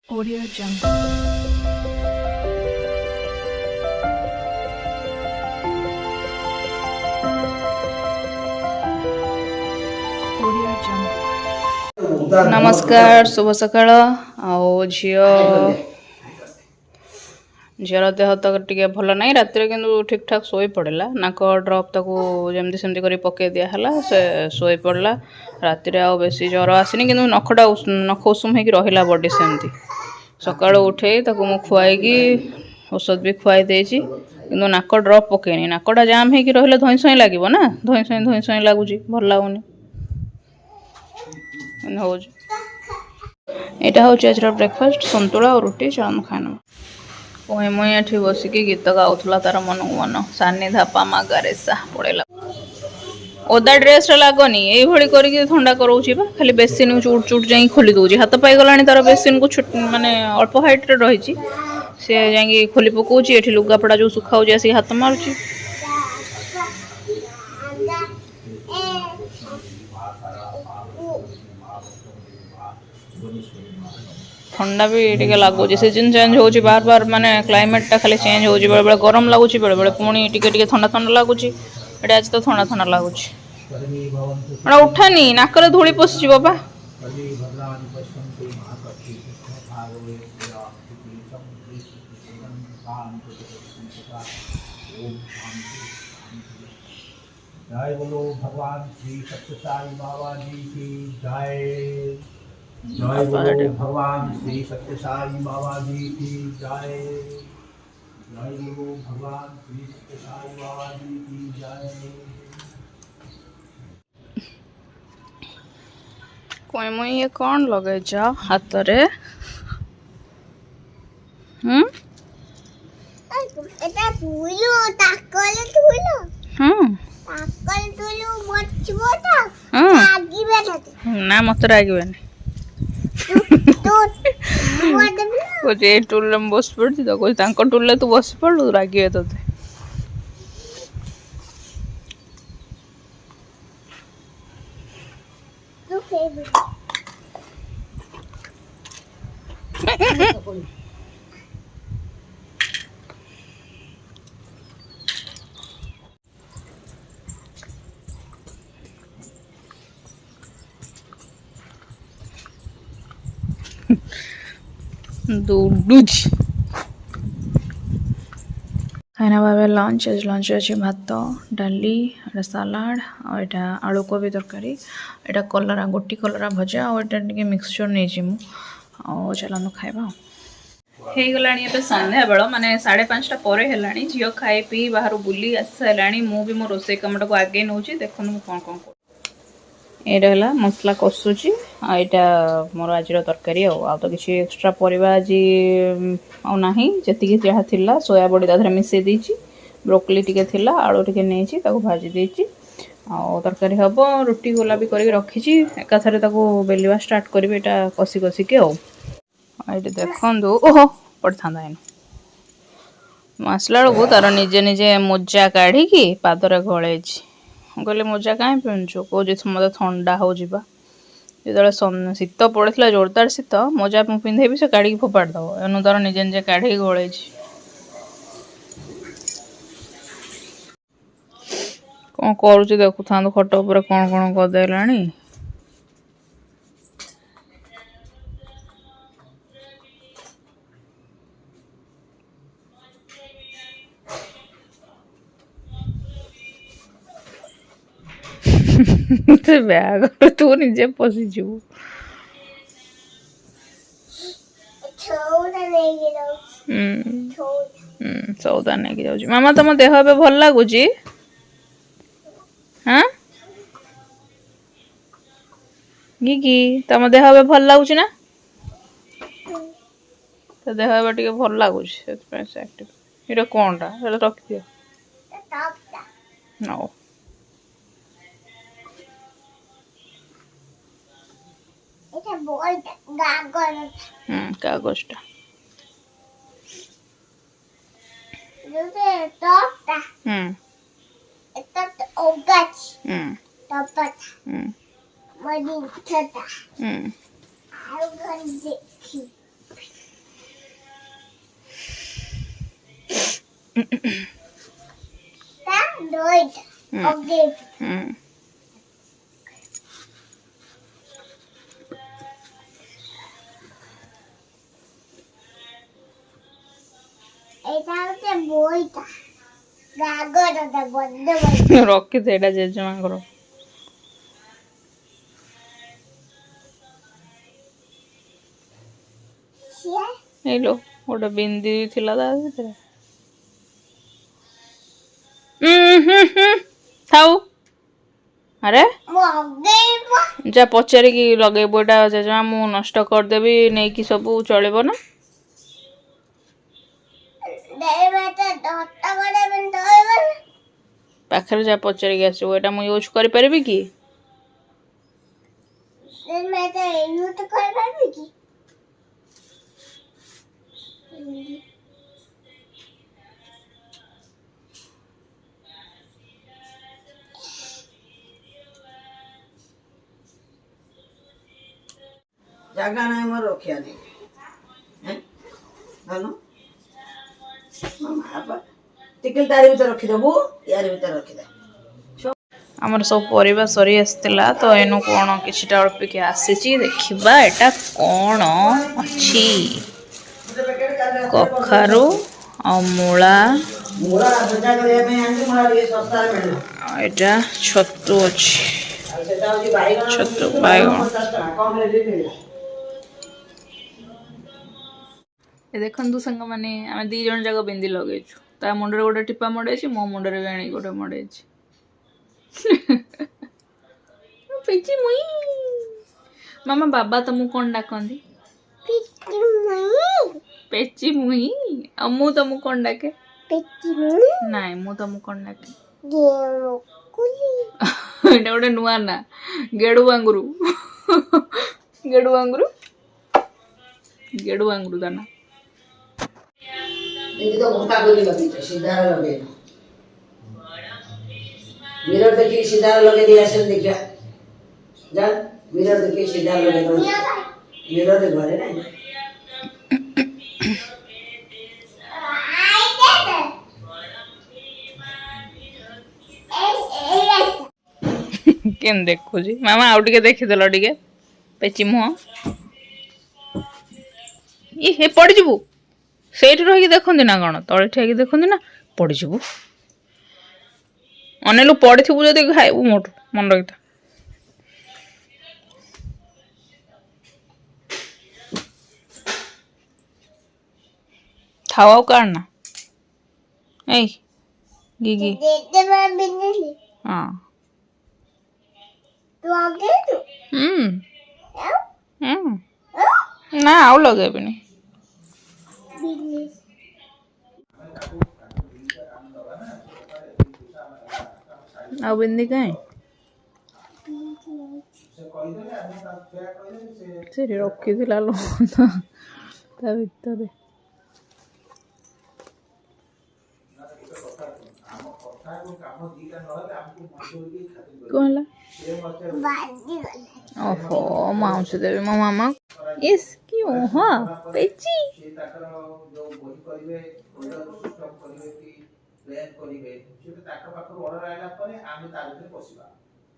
Audio Jungle. Audio Jungle. ନମସ୍କାର ଶୁଭ ସକାଳ। ଆଉ ଝିଅର ଦେହ ତ ଟିକେ ଭଲ ନାହିଁ, ରାତିରେ କିନ୍ତୁ ଠିକ୍ ଠାକ୍ ଶୋଇ ପଡ଼ିଲା। ନାକ ଡ୍ରପ୍ ତାକୁ ଯେମିତି ସେମିତି କରି ପକେଇ ଦିଆହେଲା, ସେ ଶୋଇ ପଡ଼ିଲା। ରାତିରେ ଆଉ ବେଶୀ ଜ୍ୱର ଆସିନି, କିନ୍ତୁ ନଖ ଉଷୁମ ହେଇକି ରହିଲା ବଡ଼ି ସେମିତି। ସକାଳୁ ଉଠେଇ ତାକୁ ମୁଁ ଖୁଆଇକି ଔଷଧ ବି ଖୁଆଇ ଦେଇଛି, କିନ୍ତୁ ନାକ ଡ୍ରପ୍ ପକେଇନି। ନାକଟା ଜାମ୍ ହେଇକି ରହିଲେ ଧଇଁ ସଇଁ ଲାଗିବ ନା, ଧଇଁ ସଇଁ ଲାଗୁଛି, ଭଲ ଲାଗୁନି ହଉଛି। ଏଇଟା ହେଉଛି ଆଜିର ବ୍ରେକଫାଷ୍ଟ, ସନ୍ତୁଳା ଆଉ ରୁଟି। ଚାଲନ୍ତୁ ଖାଇନେବା। ମୁଇଁ ଏଠି ବସିକି ଗୀତ ଗାଉଥିଲା ତାର ମନକୁ ମନ। ସାନି ଧାପା ମାଗାରେସା ପଳେଇଲା। ଓଦା ଡ୍ରେସ୍ରେ ଲାଗନି, ଏଇଭଳି କରିକି ଥଣ୍ଡା କରଉଛି ବା। ଖାଲି ବେସିନ୍କୁ ଚୁଟ୍ ଚୁଟ୍ ଯାଇ ଖୋଲି ଦେଉଛି। ହାତ ପାଇଗଲାଣି ତାର ବେସିନ୍କୁ, ମାନେ ଅଳ୍ପ ହାଇଟ୍ରେ ରହିଛି। ସେ ଯାଇକି ଖୋଲି ପକାଉଛି। ଏଠି ଲୁଗାପଟା ଯେଉଁ ଶୁଖାଉଛି ଆସିକି ହାତ ମାରୁଛି। ଥଣ୍ଡା ବି ଟିକେ ଲାଗୁଛି, ସିଜନ୍ ଚେଞ୍ଜ ହେଉଛି ବାର, ମାନେ କ୍ଲାଇମେଟଟା ଖାଲି ଚେଞ୍ଜ ହେଉଛି। ବେଳେବେଳେ ଗରମ ଲାଗୁଛି, ବେଳେବେଳେ ପୁଣି ଟିକେ ଥଣ୍ଡା ଲାଗୁଛି। ଏଇଟା ଆଜି ତ ଥଣ୍ଡା ଲାଗୁଛି। ଏଇଟା ଉଠାନି, ନାକରେ ଧୂଳି ପଶିଯିବ ବା। जय बोलो भगवान श्री सत्य साई बाबा जी की जय। जय बोलो भगवान श्री सत्य साई बाबा जी की जय। जय बोलो भगवान श्री सत्य साई बाबा जी की जय। ମୁଇଁ ଇଏ କ'ଣ ଲଗେଇଛ ହାତରେ? এটা তুইলো তাকলে তুইলো তাকলে তুইলো মরছিবো তো লাগিবে না ନା ମତେ ରାଗିବେନି। তো মরদেব না କହୁଛି ଏଇ ଟୁଲ୍ରେ ମୁଁ ବସି ପଡ଼ିଛି ତ, କହୁଛି ତାଙ୍କ ଟୁଲ୍ରେ ତୁ ବସି ପଡ଼ିଲୁ, ରାଗିବେ ତୋତେ। তো ফেবি ଦୌଡ଼ୁଛି। ଖାଇନା ଭାବେ ଲଞ୍ଚ ଅଛି ଭାତ, ଡାଲି, ଏଇଟା ସାଲାଡ଼, ଆଉ ଏଇଟା ଆଳୁ କୋବି ତରକାରୀ, ଏଇଟା କଲରା, ଗୋଟି କଲରା ଭଜା, ଆଉ ଏଇଟା ଟିକେ ମିକ୍ସଚର୍ ନେଇଛି ମୁଁ। ଆଉ ଚାଲନ୍ତୁ ଖାଇବା। ହେଇଗଲାଣି ଏବେ ସନ୍ଧ୍ୟାବେଳ, ମାନେ 5:30 ପରେ ହେଲାଣି। ଝିଅ ଖାଇ ପିଇ ବାହାରୁ ବୁଲି ଆସି ସାରିଲାଣି। ମୁଁ ବି ମୋ ରୋଷେଇ କାମଟାକୁ ଆଗେଇ ନେଉଛି। ଦେଖନ୍ତୁ ମୁଁ କ'ଣ କରୁଛି। ଏଇଟା ହେଲା ମସଲା କଷୁଛି, ଆଉ ଏଇଟା ମୋର ଆଜିର ତରକାରୀ। ଆଉ ତ କିଛି ଏକ୍ସଟ୍ରା ପରିବା ଆଜି ଆଉ ନାହିଁ। ଯେତିକି ଯାହା ଥିଲା, ସୋୟା ବଡ଼ି ତା ଦେହରେ ମିଶାଇ ଦେଇଛି, ବ୍ରୋକଲି ଟିକେ ଥିଲା, ଆଳୁ ଟିକେ ନେଇଛି, ତାକୁ ଭାଜି ଦେଇଛି। ଆଉ ତରକାରୀ ହେବ। ରୁଟି ଗୋଲାପି କରିକି ରଖିଛି, ଏକାଥରେ ତାକୁ ବେଲିବା ଷ୍ଟାର୍ଟ କରିବି, ଏଇଟା କଷିକି। ଆଉ ଏଇଠି ଦେଖନ୍ତୁ, ଓହୋ ପଡ଼ିଥାନ୍ତା ଏଇନେ। ମୁଁ ଆସିଲା ବେଳକୁ ତାର ନିଜେ ମୋଜା କାଢ଼ିକି ପାଦରେ ଗଳେଇଛି। ମୁଁ କହିଲି ମୋଜା କାହିଁ ପିନ୍ଧୁଛୁ? କହୁଛି ମୋତେ ଥଣ୍ଡା ହେଉଛି ବା। ଯେତେବେଳେ ଶୀତ ପଡ଼ିଥିଲା, ଜୋରଦାର ଶୀତ, ମୋଜା ମୁଁ ପିନ୍ଧେଇବି, ସେ କାଢ଼ିକି ଫୋପାଡ଼ି ଦେବ। ଏନୁ ତାର ନିଜେ କାଢ଼ିକି ଗଳେଇଛି। କ'ଣ କରୁଛି ଦେଖୁଥାନ୍ତୁ, ଖଟ ଉପରେ କ'ଣ କରିଦେଲାଣି। ସେ ବ୍ୟାଗରେ ତୁ ନିଜେ ପଶିଯିବୁ। ଛଉଟା ନେଇକି ଯାଉଛି ସଉଦା ନେଇକି ଯାଉଛି। ମାମା ତମ ଦେହ ଏବେ ଭଲ ଲାଗୁଛି? ଗିଗି ତମ ଦେହ ଏବେ ଭଲ ଲାଗୁଛି ନା? ତା ଦେହ ଏବେ ଟିକେ ଭଲ ଲାଗୁଛି, ସେଥିପାଇଁ ସେ ଆକ୍ଟିଭ। ଏଇଟା କ'ଣଟା? ସେଇଟା ରଖିଦିଅ। ନଉ এটা বলটা গাগর କାଗଜଟା। যদি টপটা এটা তো ওগাছ টপটা মনি ছটা আর ঘর দেখি ତା ଦୁଇଟା ଓକେ ଏଇଟା ହଉଛି ବଇଟା ଗାଗରଟା ବଡ ବଡ ରଖିଥା ଏଇଟା ଜେଜେମାଙ୍କର। ସିଏ ହେଇଲୋ ଗୋଟେ ବିନ୍ଦି ଥିଲା ତା ଭିତରେ। ଥାଉ। ଆରେ ମଗେଇବ ଯା ପଚାରିକି ଲଗେଇବୁ। ଏଇଟା ଜେଜେମା ମୁଁ ନଷ୍ଟ କରିଦେବି ନେଇକି ସବୁ ଚଳିବ ନା? ଦେବତା ଦତ୍ତ করে ଦଇବ ପାଖରେ ଯା ପଚାରିକି ଆସିବୁ। ଏଇଟା ମୁଁ ୟୁଜ୍ କରିପାରିବି କି? ଦେବତା ୟୁଜ କରିପାରିବି କି? ଜାଗା ନାହିଁ ମୋର ରଖିବା ନେଇ ଧନ ଟିକିଲ ତାରି ଭିତରେ ରଖିଦେବୁ ୟାରି ଭିତରେ ରଖିଦେ। ଆମର ସବୁ ପରିବା ସରି ଆସିଥିଲା ତ ଏନୁ କ'ଣ କିଛିଟା ଅଳ୍ପିକା ଆସିଛି। ଦେଖିବା ଏଟା କ'ଣ ଅଛି। କଖାରୁ ଆଉ ମୂଳା ମୂଳା ଭଜା କରିବା ପାଇଁ ଆଣିଛି ମୂଳା ଟିକେ ଶସ୍ତାରେ ମିଳିବ। ଏଟା ଛତୁ ଅଛି। ଆଉ ସେଟା ହେଉଛି ବାଇଗଣ ଛତୁ ବାଇଗଣ 50 ଟଙ୍କା କମ୍ ରେଟ୍ରେ ମିଳିବ। ଏ ଦେଖନ୍ତୁ ସାଙ୍ଗମାନେ ଆମେ 2 ଜଣ ଯାକ ବିନ୍ଦି ଲଗେଇଛୁ। ତା ମୁଣ୍ଡରେ ଗୋଟେ ଟିପା ମଡ଼େଇଛି, ମୋ ମୁଣ୍ଡରେ ବି ଆଣି ଗୋଟେ ମଡ଼େଇଛି। ପିଚି ମୁଇ ମାମା ବାବା ତମକୁ କ'ଣ ଡାକନ୍ତି? ପେଚି ମୁଇ। ଆଉ ମୁଁ ତମକୁ କ'ଣ ଡାକେ? ନାଇଁ ମୁଁ ତମକୁ କ'ଣ ଡାକେ? ଏଇଟା ଗୋଟେ ନୂଆ ନା ଗେଡୁ ଆଙ୍ଗୁରୁ। ଗେଡୁ ଆଙ୍ଗୁରୁ ଗେଡୁ ଆଙ୍ଗୁରୁ ତା ନା। ଏମିତି ତ ଘଣ୍ଟା କରି ଲଗେଇଛ ସିଧାରେ ଲଗେଇନ। ମିରର ଦେଖିକି ସିଧାରେ ଲଗେଇ ଦେଇ ଆସିଲେ ଦେଖିବା। ଯା ମିରର ଦେଖିକି ସିଧାରେ ଲଗେଇ ଦେବ। ମିରରରେ ଘରେ ନାହିଁ ନା। କେମିତି ଦେଖୁଛି ମାମା? ଆଉ ଟିକେ ଦେଖିଦେଲ ଟିକେ ପେଚି ମୁହଁ। ହେ ପଡ଼ିଯିବୁ। ସେଇଠି ରହିକି ଦେଖନ୍ତି ନା କ'ଣ? ତଳେ ଠିଆଇକି ଦେଖନ୍ତି ନା? ପଡ଼ିଯିବୁ। ଅନେଇଲୁ ପଡ଼ିଥିବୁ ଯଦି ଖାଇବୁ ମୋଠୁ। ମନେ ରଖିଥା। ଥାଉ ଆଉ କାଢ଼ ନା। ଏଇ ଗିଗି ହଁ ନା ଆଉ ଲଗେଇବିନି। ଆଉ ବିନ୍ଦି କାଇଁ ସେଠି ରଖିଥିଲା ଲୋ ତା ଭିତରେ। କ'ଣ ହେଲା? ଓହୋ ମାଉସୀ ଦେବି ମୋ ମାମା। ଇସ୍ କି ଓହୋ ପେଚି।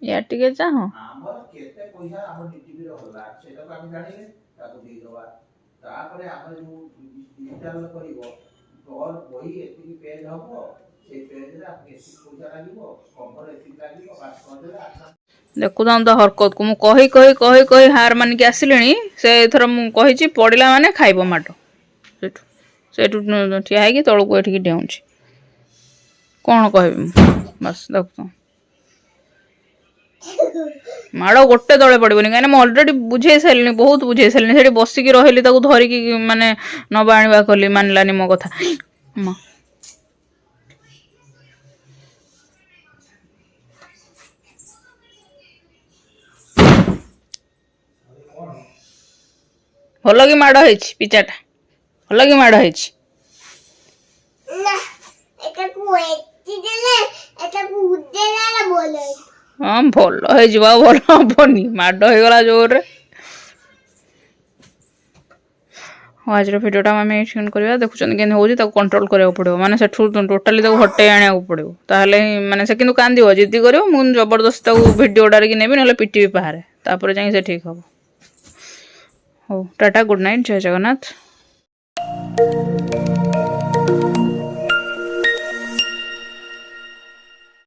ୟା ଟିକେ ଚାହ। ଦେଖୁଥାଉ ତ ହରକତକୁ। ମୁଁ କହି କହି କହି କହି ହାର ମାନିକି ଆସିଲିଣି। ସେ ଏଥର ମୁଁ କହିଛି ପଡ଼ିଲା ମାନେ ଖାଇବ ମାଡ଼। ସେଠୁ ସେଇଠୁ ଠିଆ ହେଇକି ତଳକୁ ଏଠିକି ଡେଉଁଛି। କ'ଣ କହିବି ମୁଁ? ବାସ୍ ଦେଖୁଥାଉ। ମାଡ଼ ଗୋଟେ ତଳେ ପଡ଼ିବନି କାହିଁକିନା ମୁଁ ଅଲରେଡ଼ି ବୁଝେଇ ସାରିଲିଣି, ବହୁତ ବୁଝେଇ ସାରିଲିଣି। ସେଠି ବସିକି ରହିଲି ତାକୁ ଧରିକି ମାନେ ନବା ଆଣିବା କଲି, ମାନିଲାନି ମୋ କଥା। ଭଲ କି ମାଡ଼ ହେଇଛି ପିଚାଟା, ଭଲ କି ମାଡ଼ ହେଇଛି। ହଁ ଭଲ ହେଇଯିବ, ଆଉ ଭଲ ହବନି। ମାଡ଼ ହେଇଗଲା ଜୋରରେ। आज भिडियोटा आम एंड करवा देखुं के हो कंट्रोल करा पड़ो माने से टोटाली हटे आने पड़ो ताहले माने से कांद जिद्दी कर जबरदस्त भिडियोटारे कि नेबी ना पिटी बाहर तापर जाए से ठीक हम हो टाटा गुड नाइट जय जगन्नाथ।